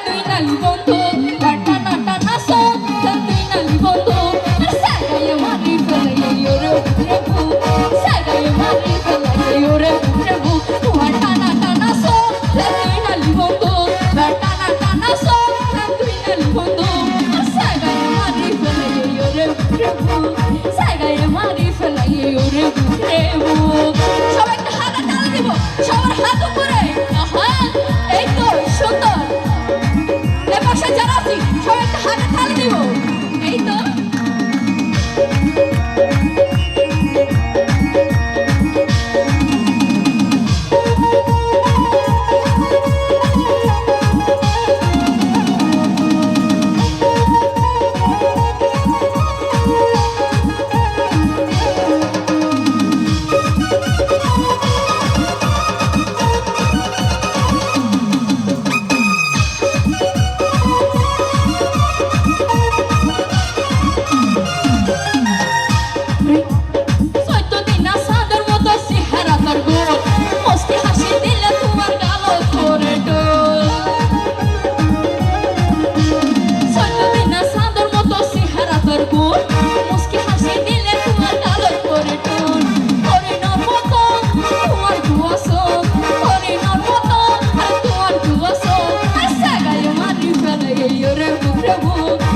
তুই নালি বন্ধু টানা টানা সো তুই নালি বন্ধু সাগায় মারি ফেলে ওরে প্রভু সাগায় মারি ফেলে ওরে প্রভু টানা টানা সো তুই নালি বন্ধু টানা টানা সো তুই নালি বন্ধু সাগায় মারি ফেলে ওরে প্রভু সাগায় মারি ফেলে ওরে প্রভু সবাই একটা হাত তালি দিব সবার হাত উপরে আহা এই তো সুন্দর এপাশে যারা আছি সবাই একটা হাতে তালি দিব এই তো Prabhu